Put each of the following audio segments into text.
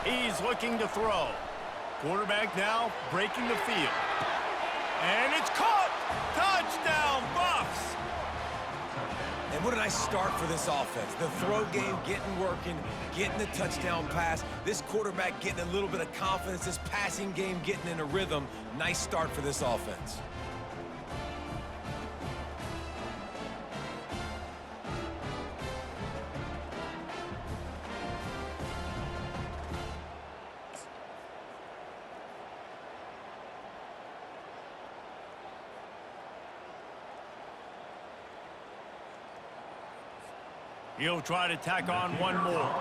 He's looking to throw. Quarterback now breaking the field. And it's caught! Touchdown, Buffs! And what a nice start for this offense. The throw game getting working, getting the touchdown pass. This quarterback getting a little bit of confidence. This passing game getting in a rhythm. Nice start for this offense. He'll try to tack on one more.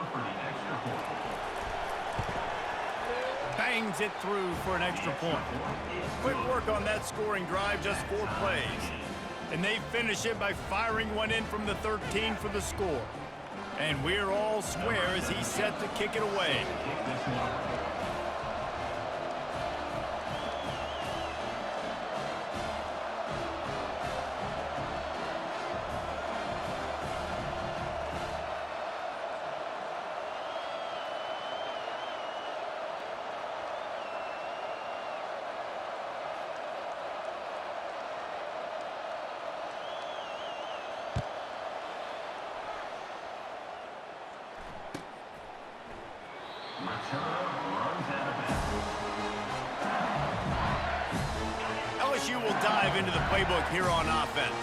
Bangs it through for an extra point. Quick work on that scoring drive, just 4 plays. And they finish it by firing one in from the 13 for the score. And we're all square as he's set to kick it away. LSU will dive into the playbook here on offense.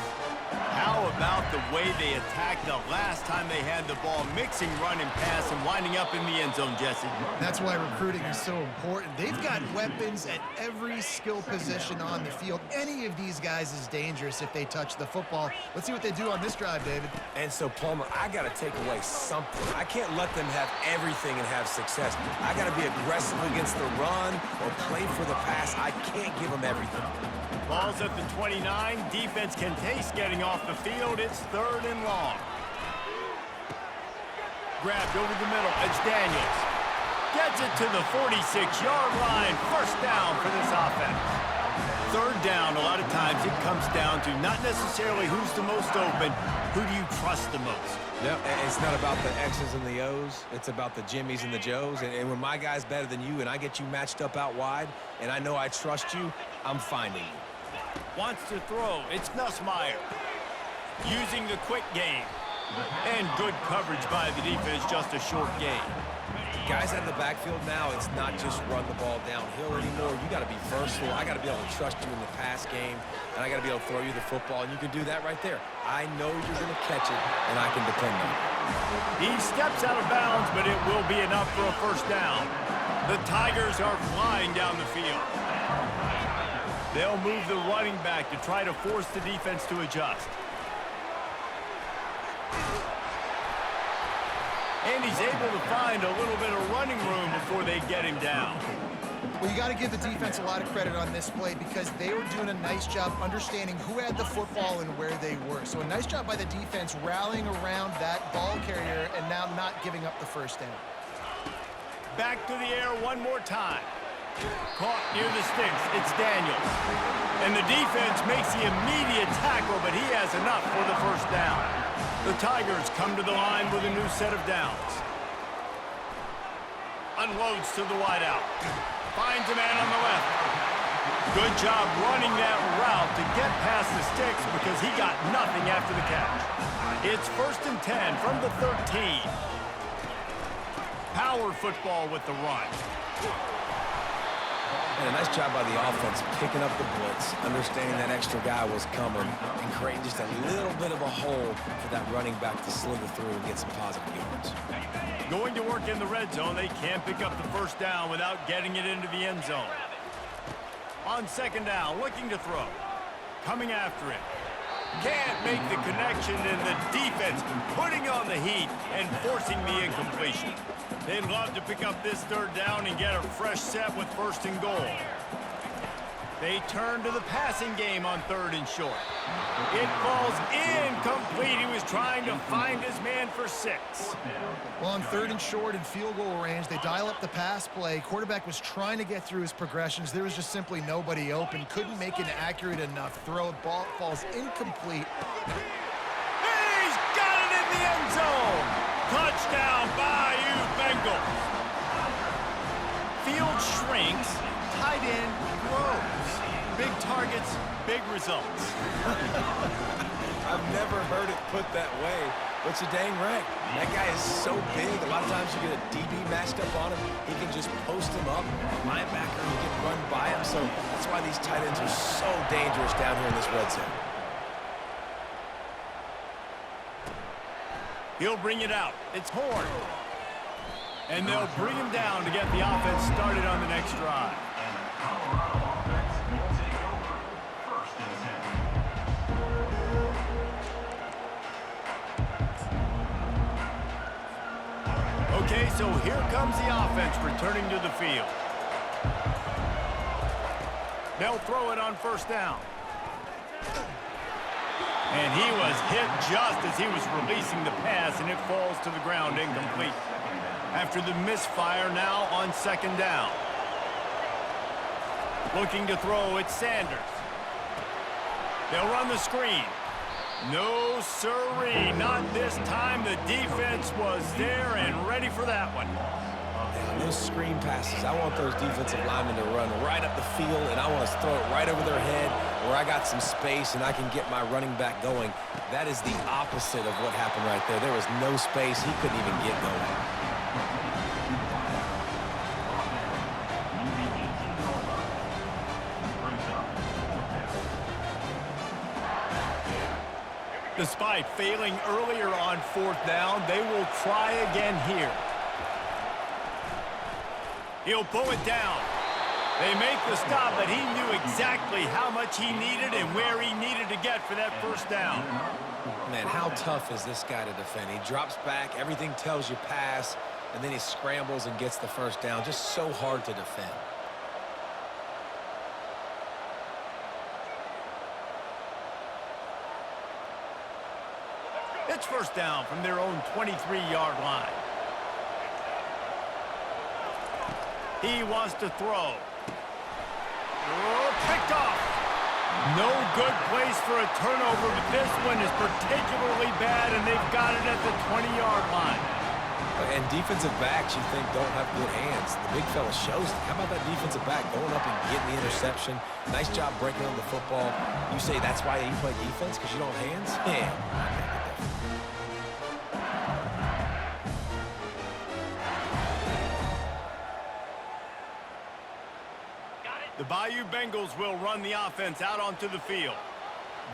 How about the way they attacked the last time they had the ball, mixing run and pass and winding up in the end zone, Jesse? That's why recruiting is so important. They've got weapons at every skill position on the field. Any of these guys is dangerous if they touch the football. Let's see what they do on this drive, David. And so, Palmer, I got to take away something. I can't let them have everything and have success. I got to be aggressive against the run or play for the pass. I can't give them everything. Ball's at the 29. Defense can taste getting off the field. It's 3rd and long. Grabbed over the middle. It's Daniels. Gets it to the 46-yard line. First down for this offense. 3rd down, a lot of times it comes down to not necessarily who's the most open, who do you trust the most? No, it's not about the X's and the O's. It's about the Jimmys and the Joes. And when my guy's better than you and I get you matched up out wide and I know I trust you, I'm finding you. Wants to throw. It's Nussmeier. Using the quick game. And good coverage by the defense, just a short gain. Guys out of the backfield now, it's not just run the ball downhill anymore. You got to be versatile. I got to be able to trust you in the pass game, and I got to be able to throw you the football, and you can do that right there. I know you're going to catch it, and I can depend on it. He steps out of bounds, but it will be enough for a first down. The Tigers are flying down the field. They'll move the running back to try to force the defense to adjust. And he's able to find a little bit of running room before they get him down. Well, you got to give the defense a lot of credit on this play because they were doing a nice job understanding who had the football and where they were. So a nice job by the defense rallying around that ball carrier and now not giving up the first down. Back to the air one more time. Caught near the sticks. It's Daniels. And the defense makes the immediate tackle, but he has enough for the first down. The Tigers come to the line with a new set of downs. Unloads to the wideout. Finds a man on the left. Good job running that route to get past the sticks because he got nothing after the catch. It's 1st and 10 from the 13. Power football with the run. And a nice job by the offense picking up the blitz, understanding that extra guy was coming, and creating just a little bit of a hole for that running back to slither through and get some positive yards. Going to work in the red zone. They can't pick up the first down without getting it into the end zone. On 2nd down, looking to throw. Coming after it. Can't make the connection, and the defense putting on the heat and forcing the incompletion. They'd love to pick up this 3rd down and get a fresh set with 1st and goal. They turn to the passing game on 3rd and short. It falls incomplete. He was trying to find his man for 6. Well, on 3rd and short and field goal range, they dial up the pass play. Quarterback was trying to get through his progressions. There was just simply nobody open. Couldn't make an accurate enough throw. Ball falls incomplete. He's got it in the end zone. Touchdown, Bayou Bengals. Field shrinks, tight end grows. Big targets, big results. I've never heard it put that way, but you're dang right. That guy is so big. A lot of times you get a DB matched up on him. He can just post him up. A linebacker can get run by him. So that's why these tight ends are so dangerous down here in this red zone. He'll bring it out. It's Horn. And they'll bring him down to get the offense started on the next drive. Okay, so here comes the offense returning to the field. They'll throw it on first down. And he was hit just as he was releasing the pass, and it falls to the ground incomplete. After the misfire, now on second down. Looking to throw, it's Sanders. They'll run the screen. No, sirree, not this time. The defense was there and ready for that one. And those screen passes, I want those defensive linemen to run right up the field, and I want to throw it right over their head where I got some space and I can get my running back going. That is the opposite of what happened right there. There was no space. He couldn't even get going. Despite failing earlier on fourth down, they will try again here. He'll pull it down. They make the stop, but he knew exactly how much he needed and where he needed to get for that first down. Man, how tough is this guy to defend? He drops back, everything tells you pass, and then he scrambles and gets the first down. Just so hard to defend. It's first down from their own 23-yard line. He wants to throw. Oh, picked off. No good place for a turnover, but this one is particularly bad, and they've got it at the 20-yard line. And defensive backs, you think, don't have good hands. The big fella shows it. How about that defensive back going up and getting the interception? Nice job breaking on the football. You say that's why you play defense, because you don't have hands? Yeah. The Bayou Bengals will run the offense out onto the field.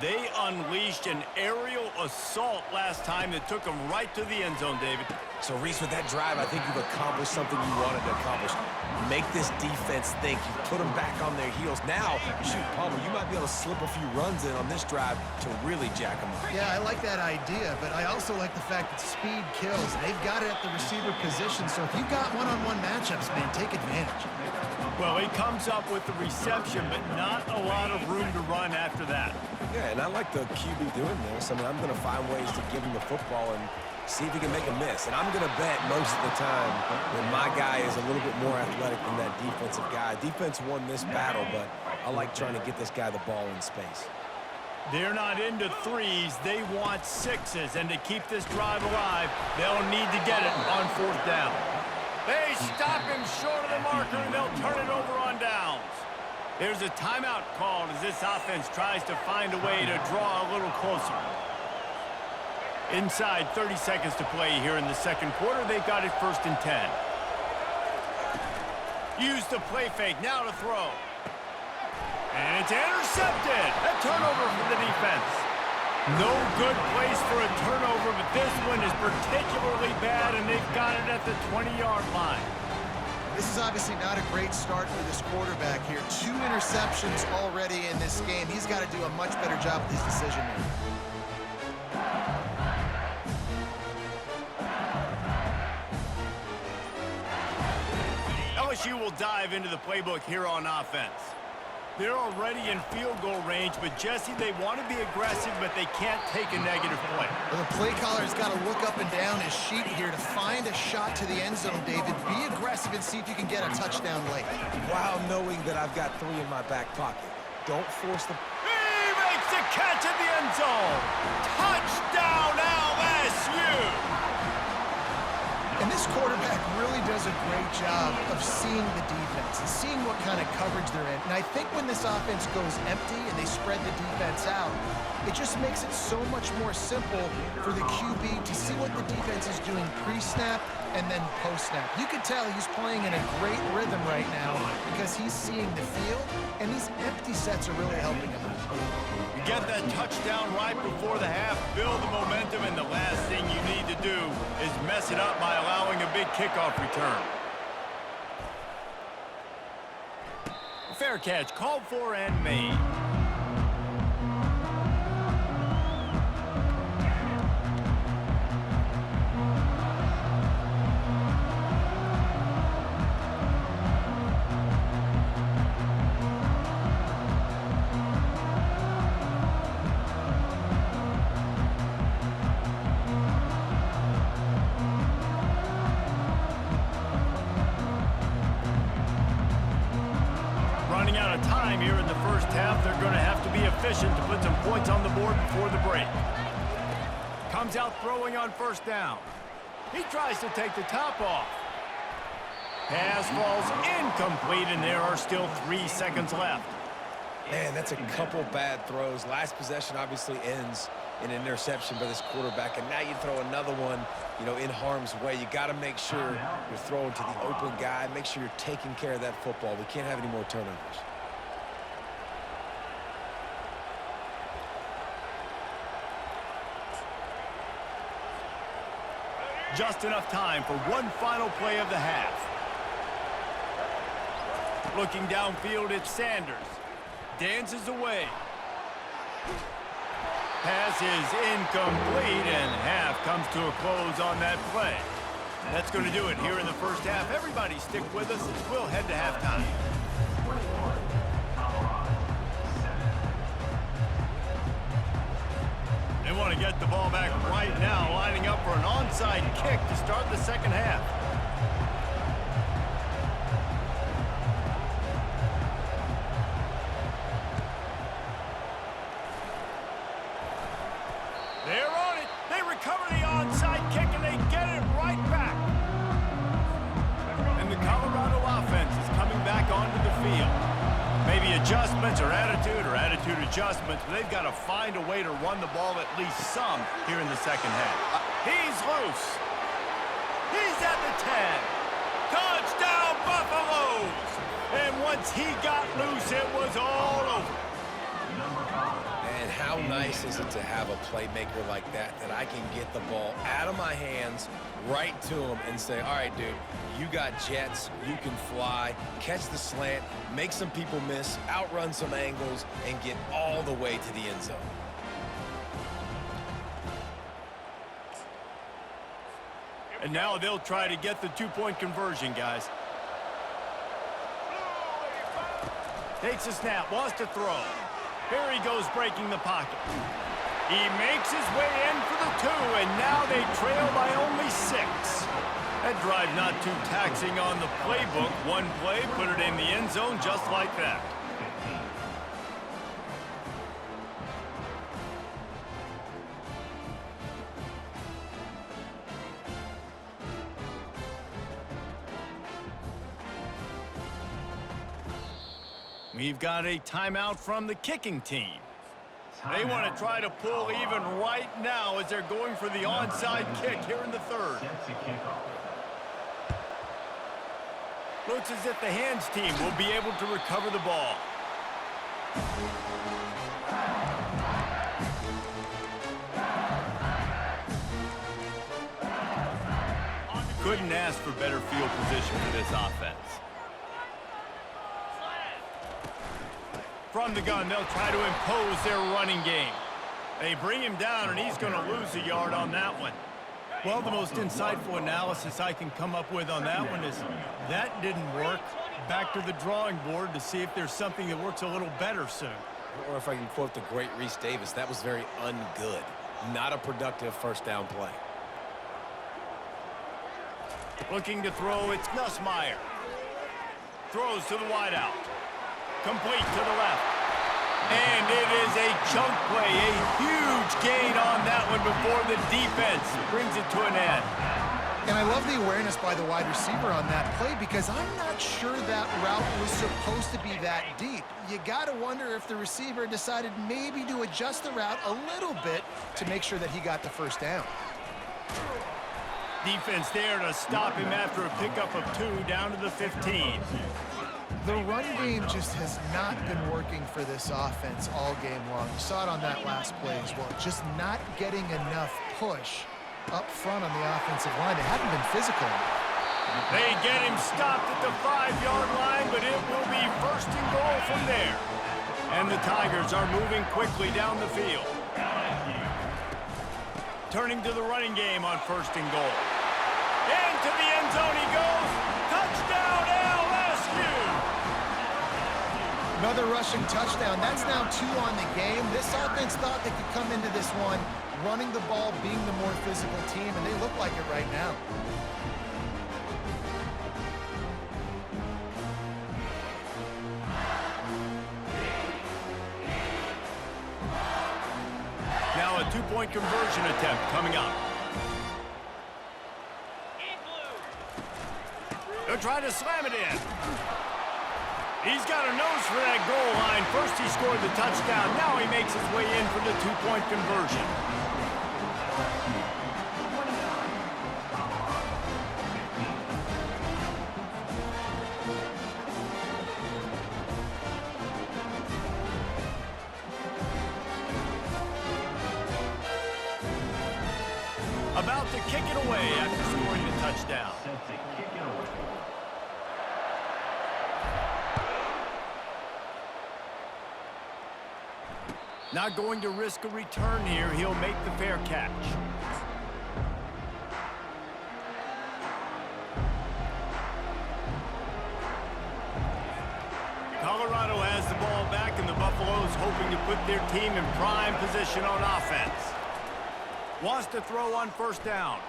They unleashed an aerial assault last time that took them right to the end zone, David. So, Reese, with that drive, I think you've accomplished something you wanted to accomplish. Make this defense think. You put them back on their heels. Now, shoot, Palmer, you might be able to slip a few runs in on this drive to really jack them up. Yeah, I like that idea, but I also like the fact that speed kills. They've got it at the receiver position, so if you've got one-on-one matchups, man, take advantage. Well, he comes up with the reception, but not a lot of room to run after that. Yeah, and I like the QB doing this. I mean, I'm going to find ways to give him the football and see if he can make a miss. And I'm going to bet most of the time that my guy is a little bit more athletic than that defensive guy. Defense won this battle, but I like trying to get this guy the ball in space. They're not into threes. They want sixes. And to keep this drive alive, they'll need to get it on fourth down. They stop him short of the marker, and they'll turn it over on downs. There's a timeout called as this offense tries to find a way to draw a little closer. Inside 30 seconds to play here in the second quarter. They've got it 1st and 10. Use the play fake, now to throw. And it's intercepted. A turnover for the defense. No good place for a turnover, but this one is particularly bad, and they've got it at the 20-yard line. This is obviously not a great start for this quarterback here. 2 interceptions already in this game. He's got to do a much better job with his decision-making. LSU will dive into the playbook here on offense. They're already in field goal range, but Jesse, they want to be aggressive, but they can't take a negative play. Well, the play caller's got to look up and down his sheet here to find a shot to the end zone, David. Be aggressive and see if you can get a touchdown late. While knowing that I've got 3 in my back pocket. Don't force the... He makes the catch in the end zone. Touchdown, LSU! And this quarterback really does a great job of seeing the defense and seeing what kind of coverage they're in. And I think when this offense goes empty and they spread the defense out, it just makes it so much more simple for the QB to see what the defense is doing pre-snap and then post-snap. You could tell he's playing in a great rhythm right now because he's seeing the field, and these empty sets are really helping him out. You get that touchdown right before the half, build the momentum, and the last thing you need to do is mess it up by allowing a big kickoff return. Fair catch, called for and made. Running out of time here in the first half, they're going to have to be efficient to put some points on the board before the break. Comes out throwing on first down. He tries to take the top off. Pass falls incomplete, and there are still 3 seconds left. Man, that's a couple bad throws. Last possession obviously ends in an interception by this quarterback, and now you throw another one, you know, in harm's way. You got to make sure you're throwing to the open guy. Make sure you're taking care of that football. We can't have any more turnovers. Just enough time for one final play of the half. Looking downfield, it's Sanders. Dances away. Pass is incomplete, and half comes to a close on that play. That's going to do it here in the first half. Everybody stick with us. We'll head to halftime. They want to get the ball back right now, lining up for an onside kick to start the second half. They're on it. They recover the onside kick, and they get it right back. And the Colorado offense is coming back onto the field. Maybe adjustments or attitude adjustments, but they've got to find a way to run the ball at least some here in the second half. He's loose. He's at the 10. Touchdown, Buffaloes! And once he got loose, it was all over. And how nice is it to have a playmaker like that I can get the ball out of my hands right to him and say, all right, dude, you got jets, you can fly, catch the slant, make some people miss, outrun some angles, and get all the way to the end zone. And now they'll try to get the two-point conversion, guys. Takes a snap, wants to throw. Here he goes, breaking the pocket. He makes his way in for the 2, and now they trail by only 6. That drive not too taxing on the playbook. One play, put it in the end zone just like that. We've got a timeout from the kicking team. They want to try to pull even right now as they're going for the onside kick here in the third. Looks as if the hands team will be able to recover the ball. Couldn't ask for better field position for this offense. From the gun, they'll try to impose their running game. They bring him down, and he's going to lose a yard on that one. Well, the most insightful analysis I can come up with on that one is that didn't work. Back to the drawing board to see if there's something that works a little better soon. Or if I can quote the great Reese Davis, that was very ungood. Not a productive first down play. Looking to throw, it's Nussmeier. Throws to the wideout. Complete to the left. And it is a chunk play, a huge gain on that one before the defense brings it to an end. And I love the awareness by the wide receiver on that play because I'm not sure that route was supposed to be that deep. You got to wonder if the receiver decided maybe to adjust the route a little bit to make sure that he got the first down. Defense there to stop him after a pickup of 2 down to the 15. The run game just has not been working for this offense all game long. You saw it on that last play as well. Just not getting enough push up front on the offensive line. They haven't been physical enough. They get him stopped at the 5-yard line, but it will be 1st and goal from there. And the Tigers are moving quickly down the field. Turning to the running game on 1st and goal. Into the end zone he goes. Touchdown, LSU! Another rushing touchdown. That's now 2 on the game. This offense thought they could come into this one running the ball, being the more physical team, and they look like it right now. Now a 2-point conversion attempt coming up. They're trying to slam it in. He's got a nose for that goal line. First he scored the touchdown. Now he makes his way in for the 2-point conversion. About to kick it away after scoring the touchdown. Not going to risk a return here. He'll make the fair catch. Colorado has the ball back, and the Buffaloes hoping to put their team in prime position on offense. Wants to throw on 1st down.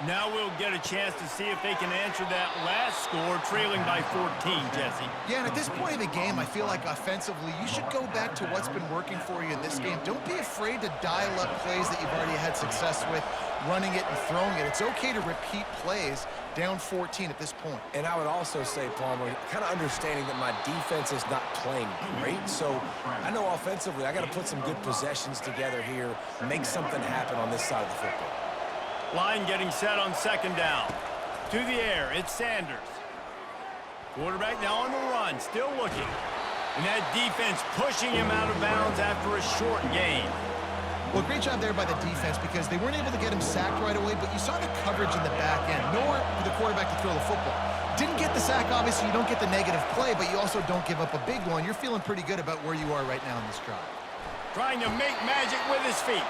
Now we'll get a chance to see if they can answer that last score, trailing by 14, Jesse. Yeah, and at this point of the game, I feel like offensively, you should go back to what's been working for you in this game. Don't be afraid to dial up plays that you've already had success with, running it and throwing it. It's okay to repeat plays down 14 at this point. And I would also say, Palmer, kind of understanding that my defense is not playing great. So I know offensively, I got to put some good possessions together here, make something happen on this side of the football. Line getting set on 2nd down. To the air, it's Sanders. Quarterback now on the run, still looking. And that defense pushing him out of bounds after a short gain. Well, great job there by the defense because they weren't able to get him sacked right away, but you saw the coverage in the back end. Nowhere for the quarterback to throw the football. Didn't get the sack, obviously. You don't get the negative play, but you also don't give up a big one. You're feeling pretty good about where you are right now in this drive. Trying to make magic with his feet.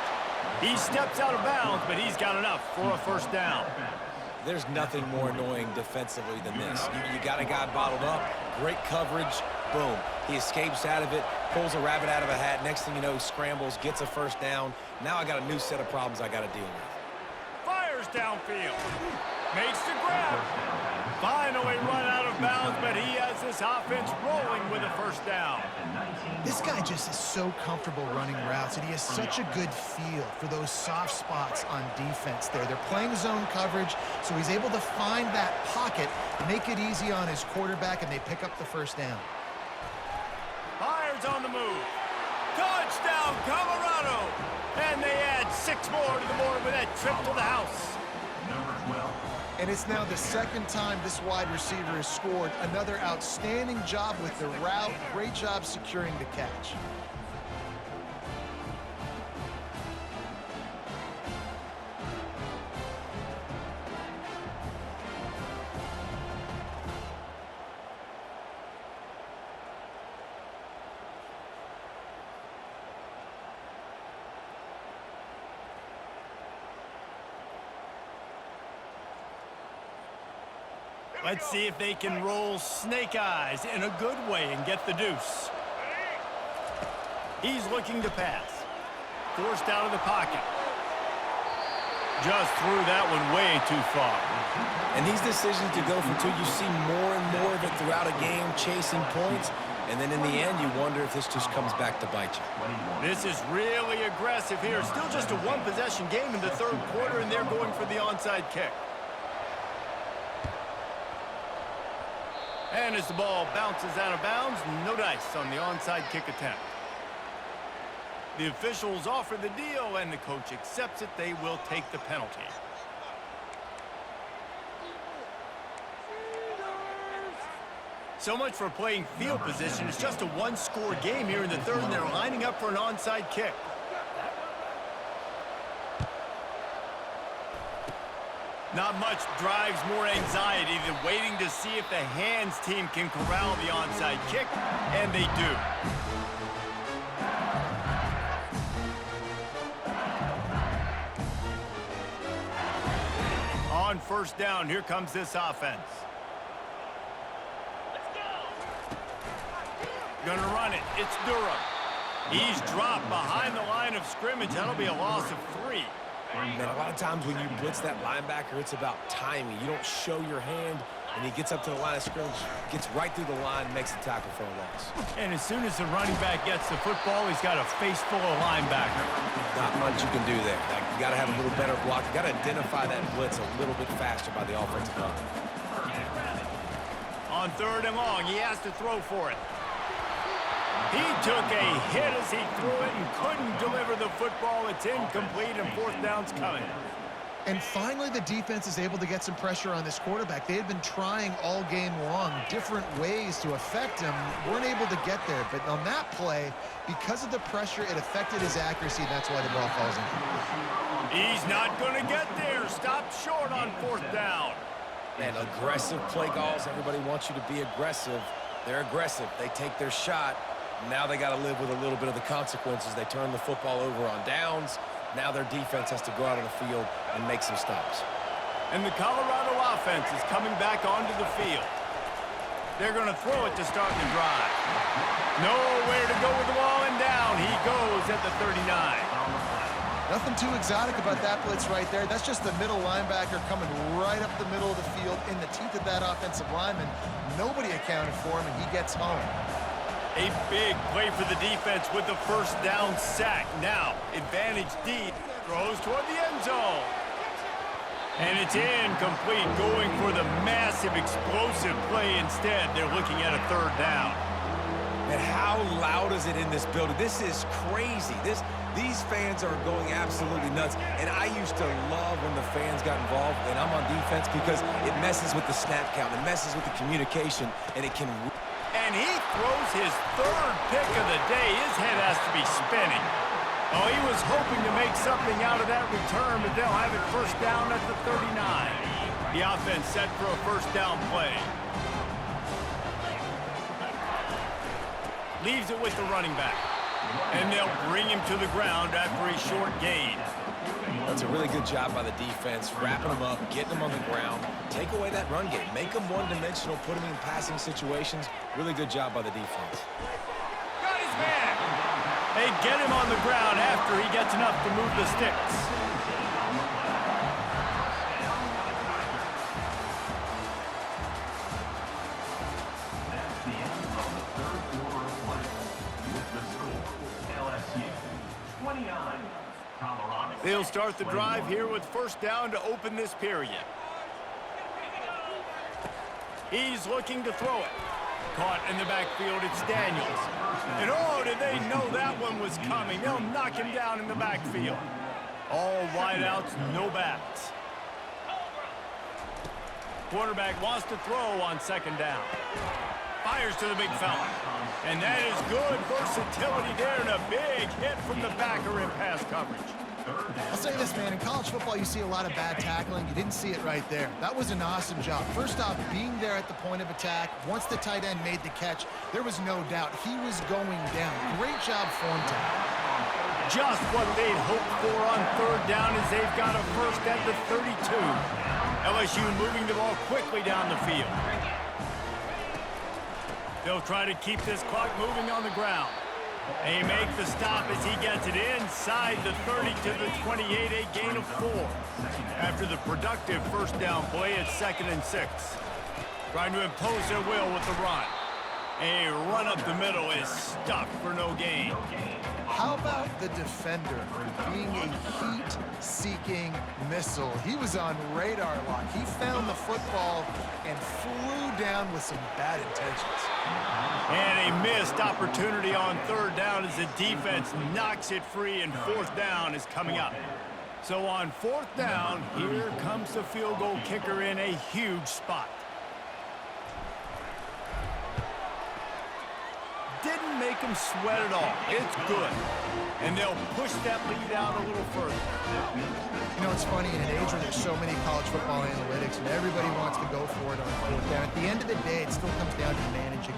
He steps out of bounds, but he's got enough for a 1st down. There's nothing more annoying defensively than this. You got a guy bottled up, great coverage, boom. He escapes out of it, pulls a rabbit out of a hat. Next thing you know, he scrambles, gets a 1st down. Now I got a new set of problems I got to deal with. Fires downfield. Makes the grab. Finally run out of bounds, but he has this offense rolling with a 1st down. This guy just is so comfortable running routes, and he has such a good feel for those soft spots on defense there. They're playing zone coverage, so he's able to find that pocket, make it easy on his quarterback, and they pick up the 1st down. Fires on the move. Touchdown, Colorado! And they add 6 more to the board with that trip to the house. And it's now the 2nd time this wide receiver has scored. Another outstanding job with the route. Great job securing the catch. Let's see if they can roll snake eyes in a good way and get the deuce. He's looking to pass. Forced out of the pocket. Just threw that one way too far. And these decisions to go for 2, you see more and more of it throughout a game, chasing points. And then in the end, you wonder if this just comes back to bite you. This is really aggressive here. Still just a 1-possession game in the 3rd quarter, and they're going for the onside kick. And as the ball bounces out of bounds, no dice on the onside kick attempt. The officials offer the deal, and the coach accepts it. They will take the penalty. So much for playing field position. It's just a one-score game here in the third, and they're lining up for an onside kick. Not much drives more anxiety than waiting to see if the hands team can corral the onside kick, and they do. On first down, here comes this offense. Gonna run it. It's Durham. He's dropped behind the line of scrimmage. That'll be a loss of 3. Man, a lot of times when you blitz that linebacker, it's about timing. You don't show your hand, and he gets up to the line of scrimmage, gets right through the line, makes the tackle for a loss. And as soon as the running back gets the football, he's got a face full of linebacker. Not much you can do there. You got to have a little better block. You got to identify that blitz a little bit faster by the offensive line. On third and long, he has to throw for it. He took a hit as he threw it and couldn't deliver the football. It's incomplete, and fourth down's coming. And finally, the defense is able to get some pressure on this quarterback. They had been trying all game long different ways to affect him. Weren't able to get there. But on that play, because of the pressure, it affected his accuracy. That's why the ball falls in. He's not going to get there. Stopped short on fourth down. Man, aggressive play calls. Everybody wants you to be aggressive. They're aggressive. They take their shot. Now they got to live with a little bit of the consequences. They turn the football over on downs. Now their defense has to go out on the field and make some stops. And the Colorado offense is coming back onto the field. They're going to throw it to start the drive. Nowhere to go with the ball, and down he goes at the 39. Nothing too exotic about that blitz right there. That's just the middle linebacker coming right up the middle of the field in the teeth of that offensive lineman. Nobody accounted for him, and he gets home. A big play for the defense with the first down sack. Now, advantage D, throws toward the end zone. And it's incomplete, going for the massive explosive play instead. They're looking at a third down. And how loud is it in this building? This is crazy. These fans are going absolutely nuts. And I used to love when the fans got involved, and I'm on defense, because it messes with the snap count. It messes with the communication, and it can... And he throws his third pick of the day. His head has to be spinning. Oh, he was hoping to make something out of that return, but they'll have it first down at the 39. The offense set for a first down play. Leaves it with the running back. And they'll bring him to the ground after a short gain. That's a really good job by the defense, wrapping them up, getting them on the ground, take away that run game, make them one-dimensional, put them in passing situations. Really good job by the defense. Got his man. They get him on the ground after he gets enough to move the sticks. That's the end of the third quarter of play. With the score, LSU 29. They'll start the drive here with first down to open this period. He's looking to throw it. Caught in the backfield, it's Daniels. And oh, did they know that one was coming? They'll knock him down in the backfield. All wideouts, no backs. Quarterback wants to throw on second down. Fires to the big fella. And that is good versatility there, and a big hit from the backer in pass coverage. I'll say this, man. In college football, you see a lot of bad tackling. You didn't see it right there. That was an awesome job. First off, being there at the point of attack. Once the tight end made the catch, there was no doubt he was going down. Great job form tackle. Just what they'd hoped for on third down as they've got a first at the 32. LSU moving the ball quickly down the field. They'll try to keep this clock moving on the ground. They make the stop as he gets it inside the 30 to the 28, a gain of 4. After the productive first down play, it's 2nd and 6. Trying to impose their will with the run. A run up the middle is stuck for no gain. How about the defender being a heat-seeking missile? He was on radar lock. He found the football and flew down with some bad intentions. And a missed opportunity on third down as the defense knocks it free, and fourth down is coming up. So on fourth down, here comes the field goal kicker in a huge spot. Didn't make him sweat at all. It's good. And they'll push that lead out a little further. You know, it's funny, in an age where there's so many college football analytics and everybody wants to go for it on fourth down, at the end of the day, it still comes down to managing.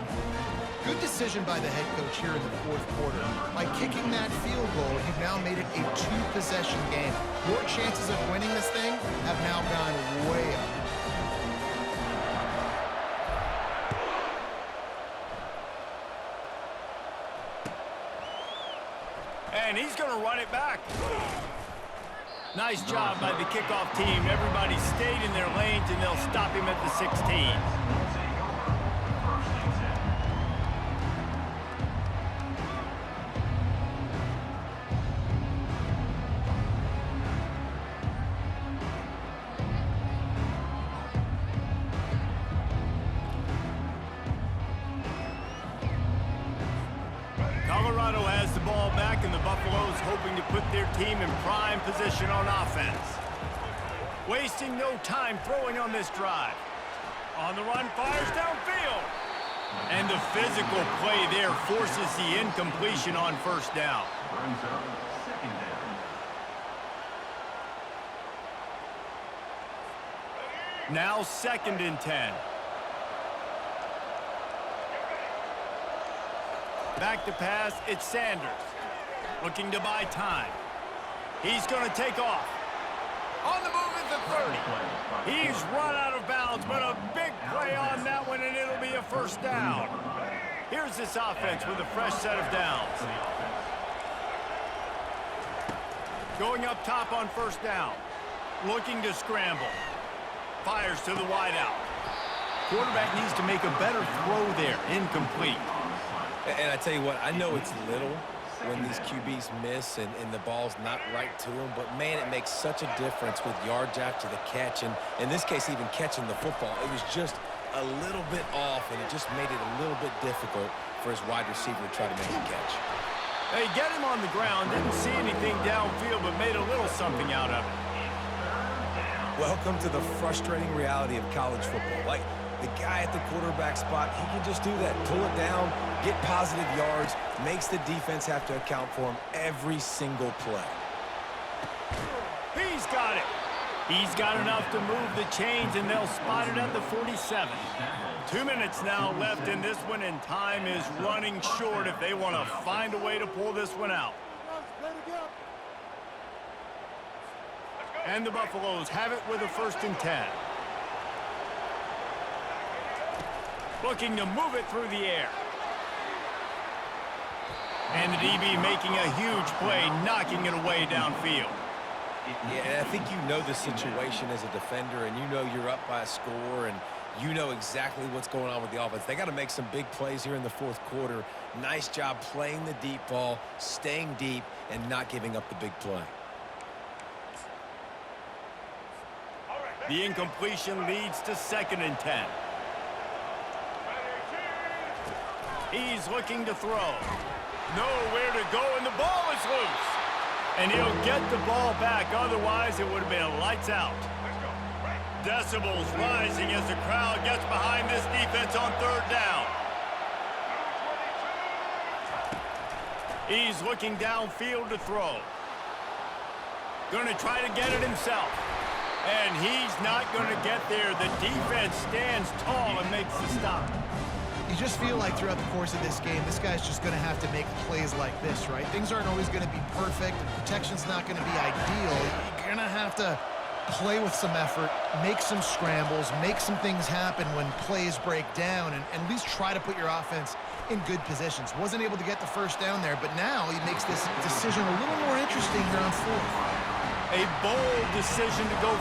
Good decision by the head coach here in the fourth quarter. By kicking that field goal, you've now made it a two-possession game. Your chances of winning this thing have now gone way up. And he's going to run it back. Nice job by the kickoff team. Everybody stayed in their lanes, and they'll stop him at the 16. Colorado has the ball back, and the Buffaloes hoping to put their team in prime position on offense. Wasting no time throwing on this drive. On the run, fires downfield. And the physical play there forces the incompletion on first down. Brings up second down. Now 2nd and 10. Back to pass, it's Sanders. Looking to buy time. He's going to take off. On the move at the 30. He's run out of bounds, but a big play on that one, and it'll be a first down. Here's this offense with a fresh set of downs. Going up top on first down. Looking to scramble. Fires to the wideout. Quarterback needs to make a better throw there. Incomplete. And I tell you what, I know it's little when these QBs miss and the ball's not right to them, but man, it makes such a difference with yards after the catch, and in this case, even catching the football. It was just a little bit off, and it just made it a little bit difficult for his wide receiver to try to make the catch. They get him on the ground, didn't see anything downfield, but made a little something out of it. Welcome to the frustrating reality of college football. Like, the guy at the quarterback spot, he can just do that. Pull it down, get positive yards, makes the defense have to account for him every single play. He's got it. He's got enough to move the chains, and they'll spot it at the 47. 2 minutes now left in this one, and time is running short if they want to find a way to pull this one out. And the Buffaloes have it with a 1st and 10. Looking to move it through the air. And the DB making a huge play, knocking it away downfield. Yeah, and I think you know the situation as a defender, and you know you're up by a score, and you know exactly what's going on with the offense. They got to make some big plays here in the fourth quarter. Nice job playing the deep ball, staying deep, and not giving up the big play. The incompletion leads to 2nd and 10. He's looking to throw. Nowhere to go, and the ball is loose. And he'll get the ball back. Otherwise, it would have been lights out. Decibels rising as the crowd gets behind this defense on 3rd down. He's looking downfield to throw. Going to try to get it himself. And he's not going to get there. The defense stands tall and makes the stop. You just feel like throughout the course of this game, this guy's just going to have to make plays like this, right? Things aren't always going to be perfect, and protection's not going to be ideal. You're going to have to play with some effort, make some scrambles, make some things happen when plays break down, and at least try to put your offense in good positions. Wasn't able to get the first down there, but now he makes this decision a little more interesting here on 4th. A bold decision to go